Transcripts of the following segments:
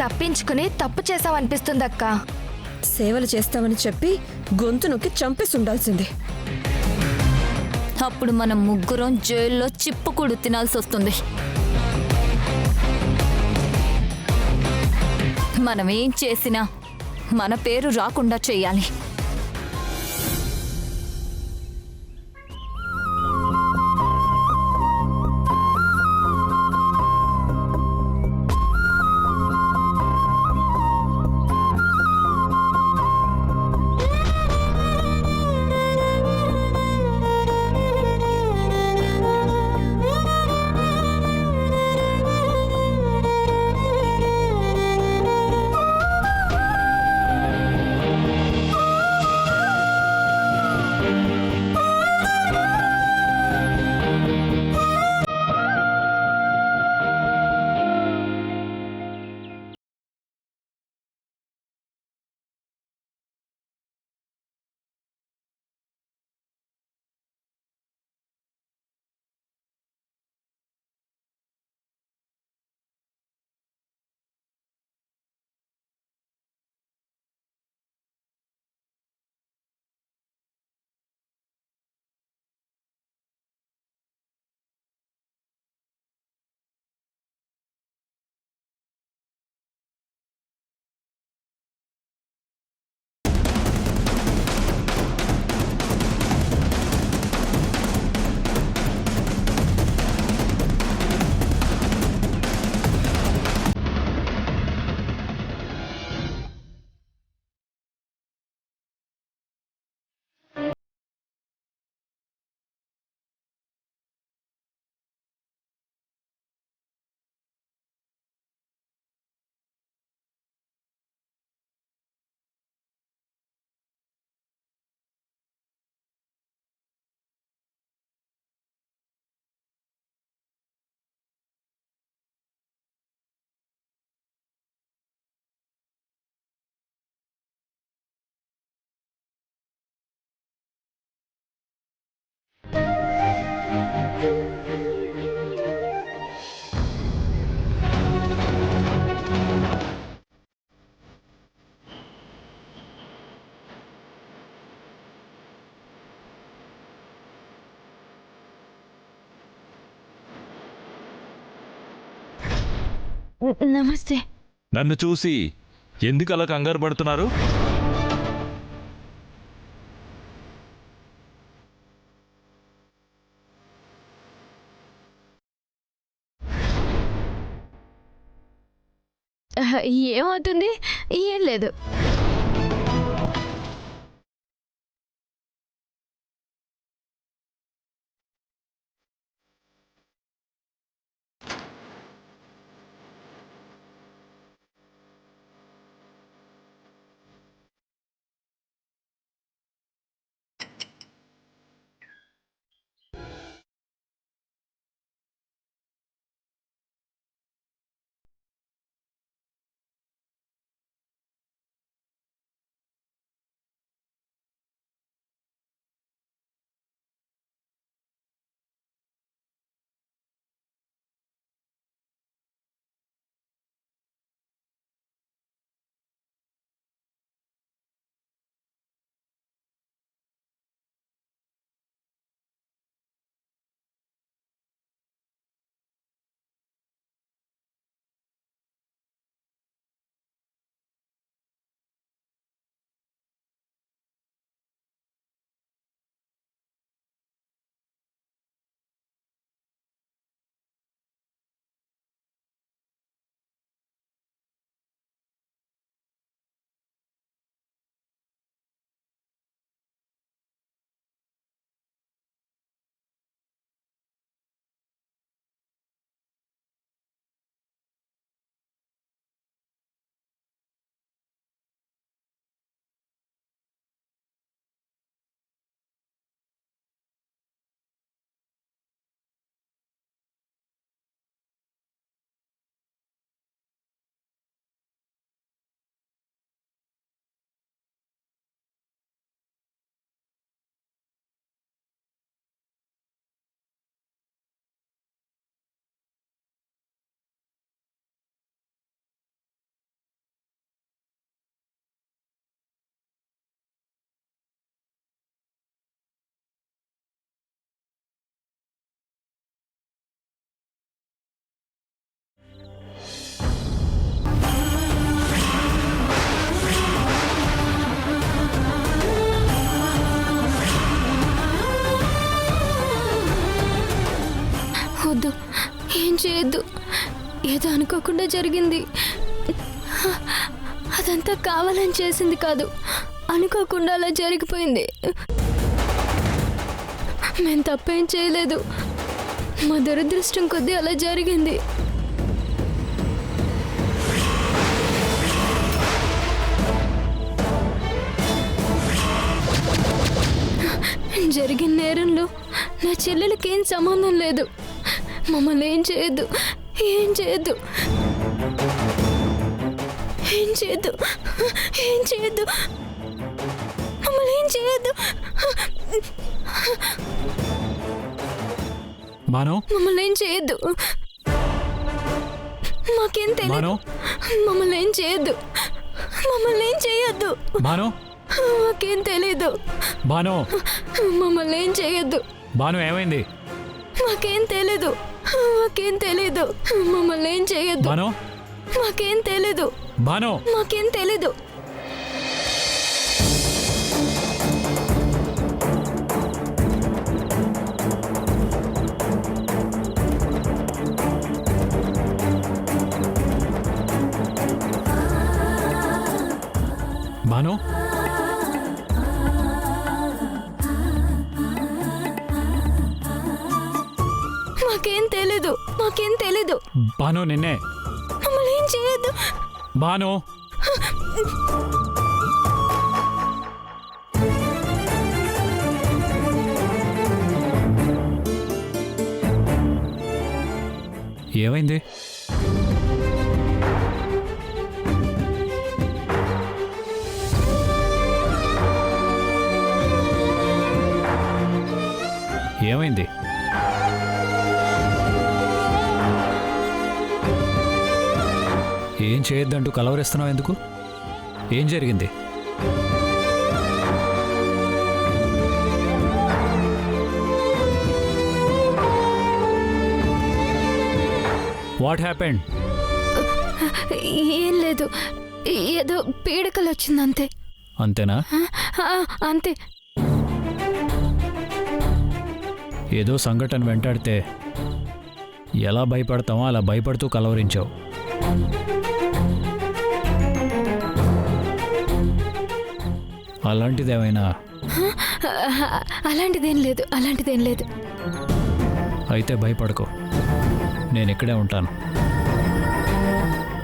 తప్పించుకుని తప్పు చేసావనిపిస్తుందక్క. సేవలు చేస్తామని చెప్పి గొంతు నొక్కి చంపేసి ఉండాల్సింది. అప్పుడు మనం ముగ్గురం జైల్లో చిప్పుకుడు తినాల్సి వస్తుంది. మనం ఏం చేసినా మన పేరు రాకుండా చెయ్యాలి. నమస్తే. నన్ను చూసి ఎందుకు అలా కంగారు పడుతున్నారు? ఏమవుతుంది? ఏం లేదు. చేయొద్దు. ఏదో అనుకోకుండా జరిగింది. అదంతా కావాలని చేసింది కాదు, అనుకోకుండా అలా జరిగిపోయింది. మేము తప్పేం చేయలేదు, మా దురదృష్టం కొద్దీ అలా జరిగింది. జరిగిన నేరంలో నా చెల్లెలకి ఏం సంబంధం లేదు. మమ్మల్ని ఏం చేయొద్దు, ఏం చేయొద్దు, ఏం చేయొద్దు, ఏం చేయొద్దు, మమ్మల్ని ఏం చేయొద్దు. మానో, మమ్మల్ని ఏం చేయొద్దు. మాకేం తెలియదు. మానో, మమ్మల్ని ఏం చేయొద్దు, మమ్మల్ని ఏం చేయొద్దు. మానో, మాకేం తెలీదు. బానో, మమ్మల్ని ఏం చేయొద్దు. బాను ఏమైంది? మాకేం తెలీదు, మాకేం తెలీదు. మమ్మల్ని ఏం చేయొద్దు. బానో, మాకేం తెలీదు, బానో, మాకేం తెలీదు. బానో, మాకేం తెలీదు, మాకేం తెలీదు. బానో నిన్నే. మమ్మల్ని ఏం చేయొద్దు. బానో, ఏమైంది? ఏమైంది? ఏం చేయొద్దంటూ కలవరిస్తున్నావు ఎందుకు? ఏం జరిగింది? What happened? ఏం లేదు, ఏదో పీడకలు వచ్చింది అంతే. అంతేనా? అంతే. ఏదో సంఘటన వెంటాడితే ఎలా భయపడతామో అలా భయపడుతూ కలవరించావు. అలాంటిదేమైనా? అలాంటిదేం లేదు, అలాంటిదేం లేదు. అయితే భయపడకు, నేను ఇక్కడే ఉంటాను.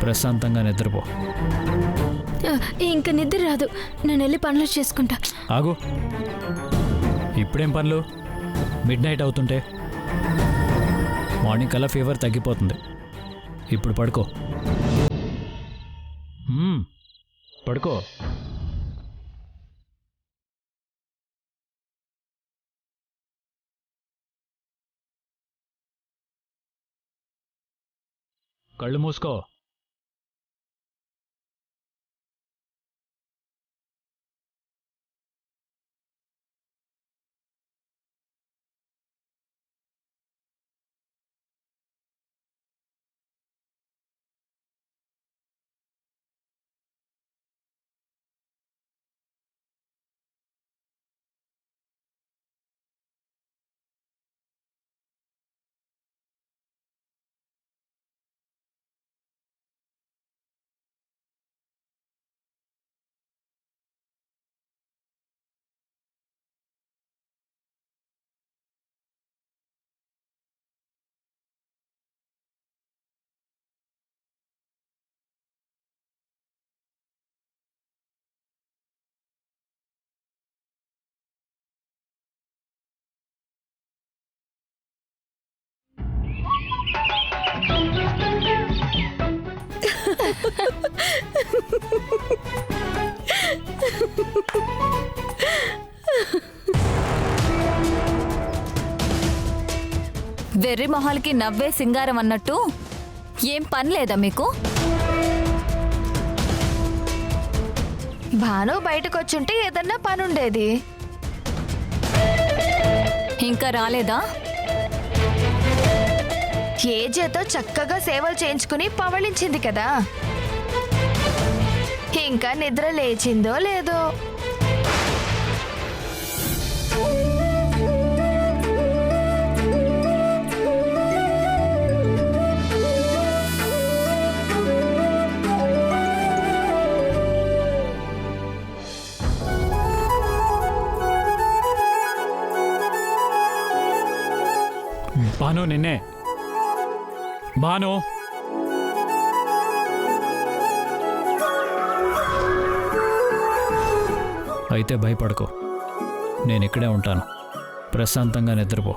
ప్రశాంతంగా నిద్రపో. ఇంకా నిద్ర రాదు, నేను వెళ్ళి పనులు చేసుకుంటా. ఆగు, ఇప్పుడేం పనులు? మిడ్ నైట్ అవుతుంటే. మార్నింగ్ కల్లా ఫీవర్ తగ్గిపోతుంది. ఇప్పుడు పడుకో. పడుకో. కళ్ళు మూసుకో. వెర్రి మొహాలకి నవ్వే సింగారం అన్నట్టు ఏం పని లేదా మీకు? భాను బయటకు వచ్చుంటే ఏదన్నా పని ఉండేది. ఇంకా రాలేదా? ఏజేతో చక్కగా సేవలు చేయించుకుని పవళించింది కదా, ఇంకా నిద్ర లేచిందో లేదో. నేనే. భాను, అయితే భయపడకు, నేను ఇక్కడే ఉంటాను. ప్రశాంతంగా నిద్రపో.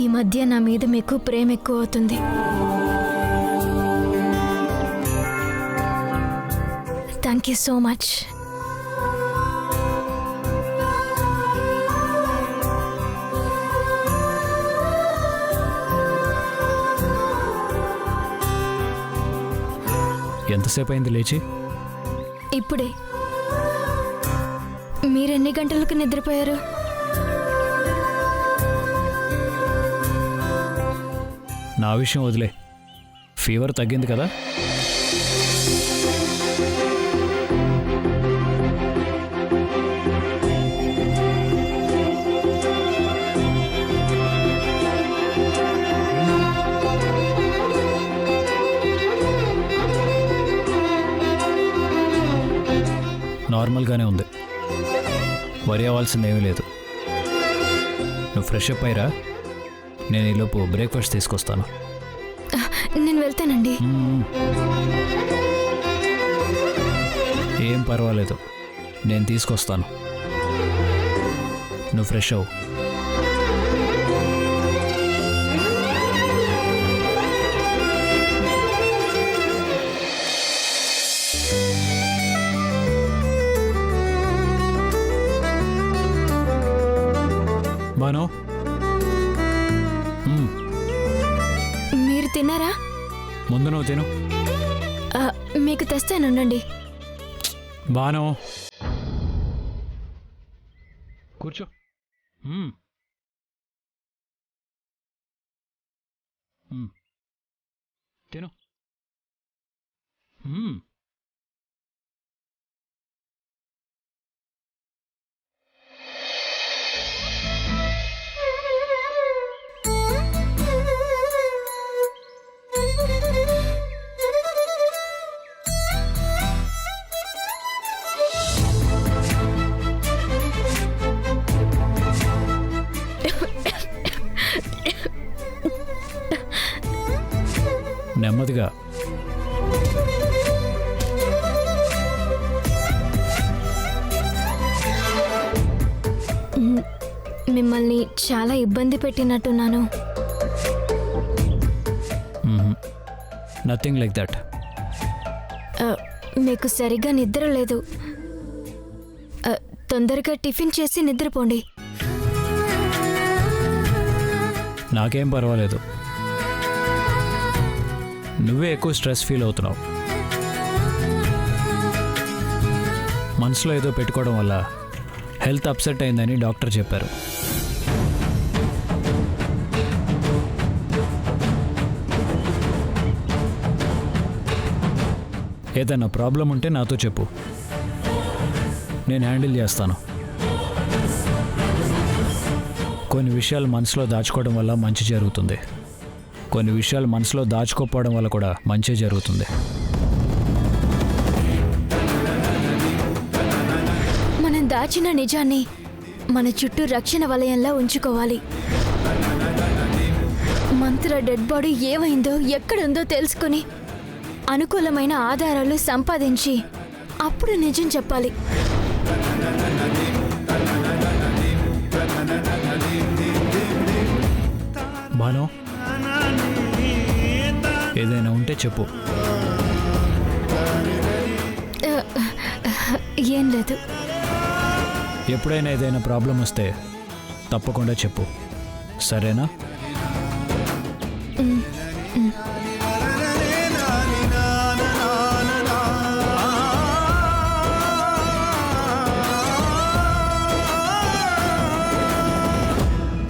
ఈ మధ్య నా మీద మీకు ప్రేమ ఎక్కువ అవుతుంది. Thank you so much. ఎంతసేపు అయింది లేచి? ఇప్పుడే. మీరెన్ని గంటలకు నిద్రపోయారు? నా విషయం వదిలే. ఫీవర్ తగ్గింది కదా? నార్మల్గానే ఉంది, వరి అవ్వాల్సింది ఏమీ లేదు. నువ్వు ఫ్రెష్ అప్ అయ్యిరా, నేను ఈలోపు బ్రేక్ఫాస్ట్ తీసుకొస్తాను. నేను వెళ్తానండి. ఏం పర్వాలేదు, నేను తీసుకొస్తాను. నువ్వు ఫ్రెష్ అవ్వు. బాను, మీరు తిన్నారా? ముందు నువ్వు తిను. మీకు తెస్తానుండండి. బాను, కూర్చో. తిను. నెమ్మదిగా. మిమ్మల్ని చాలా ఇబ్బంది పెట్టినట్టున్నాను. Nothing like that. మీకు సరిగ్గా నిద్ర లేదు. తొందరగా టిఫిన్ చేసి నిద్రపోండి. నాకేం పర్వాలేదు, నువ్వే ఎక్కువ స్ట్రెస్ ఫీల్ అవుతున్నావు. మనసులో ఏదో పెట్టుకోవడం వల్ల హెల్త్ అప్సెట్ అయిందని డాక్టర్ చెప్పారు. ఏదైనా ప్రాబ్లం ఉంటే నాతో చెప్పు, నేను హ్యాండిల్ చేస్తాను. కొన్ని విషయాలు మనసులో దాచుకోవడం వల్ల మంచి జరుగుతుంది, కొన్ని విషయాలు మనసులో దాచుకోకపోవడం వల్ల కూడా మంచి జరుగుతుంది. మనం దాచిన నిజాన్ని మన చుట్టూ రక్షణ వలయంలా ఉంచుకోవాలి. మంత్ర డెడ్ బాడీ ఏమైందో ఎక్కడుందో తెలుసుకుని అనుకూలమైన ఆధారాలు సంపాదించి అప్పుడు నిజం చెప్పాలి. బాను, ఏదైనా ఉంటే చెప్పు. ఏం లేదు. ఎప్పుడైనా ఏదైనా ప్రాబ్లం వస్తే తప్పకుండా చెప్పు, సరేనా?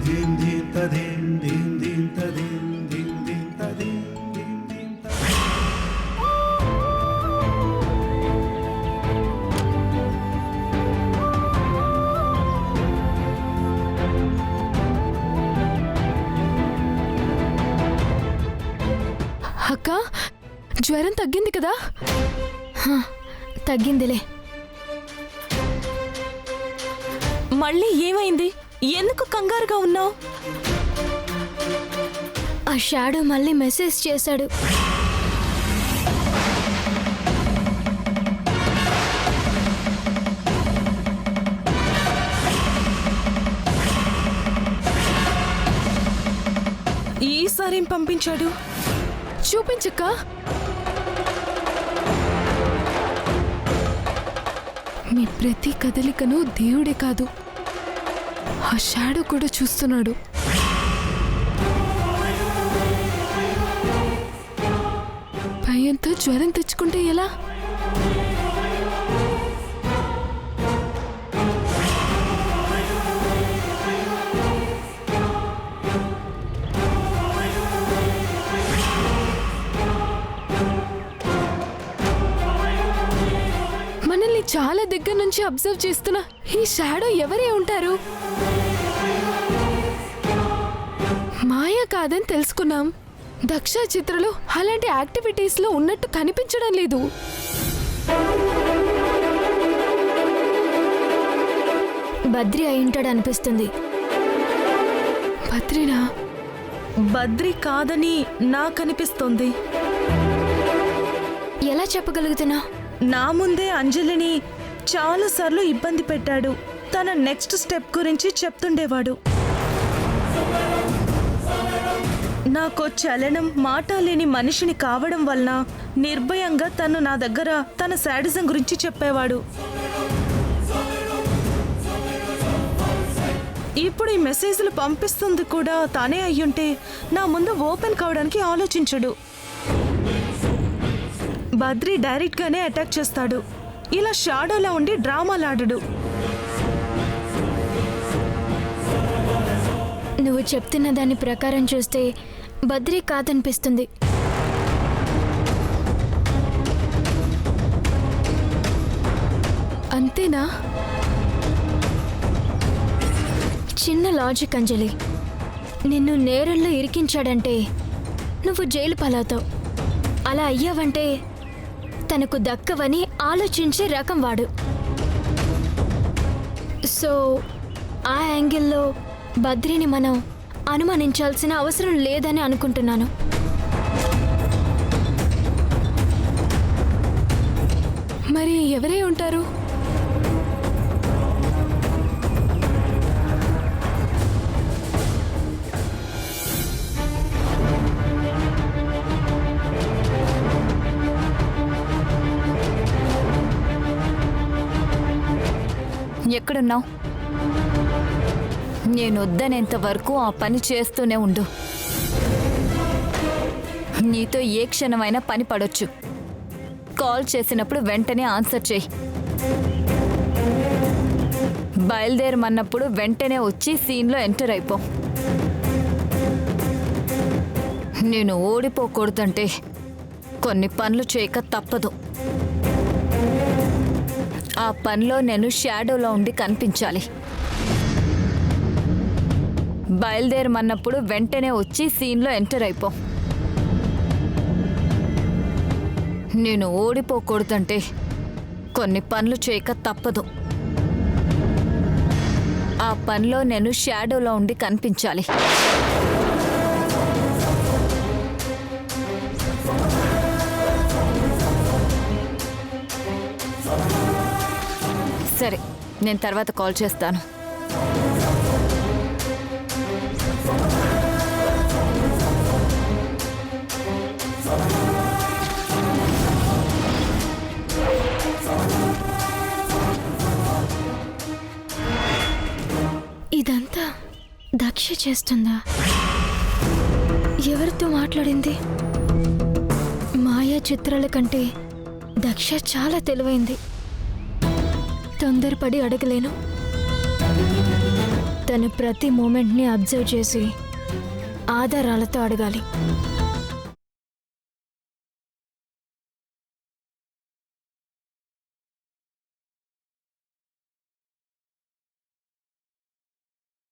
din din ta din din din ta din din జ్వరం తగ్గింది కదా? తగ్గిందిలే. మళ్ళీ ఏమైంది? ఎందుకు కంగారుగా ఉన్నావు? ఆ షాడో మళ్ళీ మెసేజ్ చేశాడు. ఈసారేం పంపించాడు? చూపించక్క. మీ ప్రతి కదలికను దేవుడే కాదు, ఆ షాడో కూడా చూస్తున్నాడు. భయంతో జ్వరం తెచ్చుకుంటే ఎలా? మనల్ని చాలా దగ్గర నుంచి అబ్జర్వ్ చేస్తున్నా ఈ షాడో ఎవరే ఉంటారు? మాయా కాదని తెలుసుకున్నాం. దక్ష చిత్రలో అలాంటి యాక్టివిటీస్ లో ఉన్నట్టు కనిపించడం లేదు. బద్రి అయి ఉంటాడు అనిపిస్తుంది. బద్రీనా? బద్రి కాదని నాకనిపిస్తోంది. ఎలా చెప్పగలుగుతున్నా? నా ముందే అంజలిని చాలాసార్లు ఇబ్బంది పెట్టాడు. తన నెక్స్ట్ స్టెప్ గురించి చెప్తుండేవాడు. నాకో చలనం, మాట లేని మనిషిని కావడం వలన నిర్భయంగా తను నా దగ్గర తన శాడిజం గురించి చెప్పేవాడు. ఇప్పుడు ఈ మెసేజ్లు పంపిస్తుంది కూడా తానే అయ్యుంటే నా ముందు ఓపెన్ కావడానికి ఆలోచించడు. బద్రి డైరెక్ట్గానే అటాక్ చేస్తాడు. ఇలా షాడోలా ఉండి డ్రామాలాడడు. నువ్వు చెప్తున్న దాని ప్రకారం చూస్తే బద్రి కాదనిపిస్తుంది. అంతేనా? చిన్న లాజిక్ అంజలి. నిన్ను నేరంలో ఇరికించాడంటే నువ్వు జైలు పాలవుతావు. అలా అయ్యావంటే తనకు దక్కవని ఆలోచించే రకం వాడు. సో ఆ యాంగిల్లో బద్రిని మనం అనుమానించాల్సిన అవసరం లేదని అనుకుంటున్నాను. మరి ఎవరే ఉంటారు? ఎక్కడున్నావు? నేను వద్దనేంత వరకు ఆ పని చేస్తూనే ఉండు. నీతో ఏ క్షణమైనా పని పడొచ్చు. కాల్ చేసినప్పుడు వెంటనే ఆన్సర్ చేయి. బయలుదేరమన్నప్పుడు వెంటనే వచ్చి సీన్లో ఎంటర్ అయిపో. నేను ఓడిపోకూడదంటే కొన్ని పనులు చేయక తప్పదు. ఆ పనిలో నేను షాడోలో ఉండి కనిపించాలి. బయలుదేరమన్నప్పుడు వెంటనే వచ్చి సీన్లో ఎంటర్ అయిపో. నేను ఓడిపోకూడదంటే కొన్ని పనులు చేయక తప్పదు. ఆ పనిలో నేను షాడోలో ఉండి కనిపించాలి. సరే, నేను తర్వాత కాల్ చేస్తాను. ఇదంతా దక్ష చేస్తుందా? ఎవరితో మాట్లాడింది? మాయా చిత్రాల కంటే దక్ష చాలా తెలివైంది. తొందరపడి అడగలేను. తన ప్రతి మూమెంట్ని అబ్జర్వ్ చేసి ఆధారాలతో అడగాలి.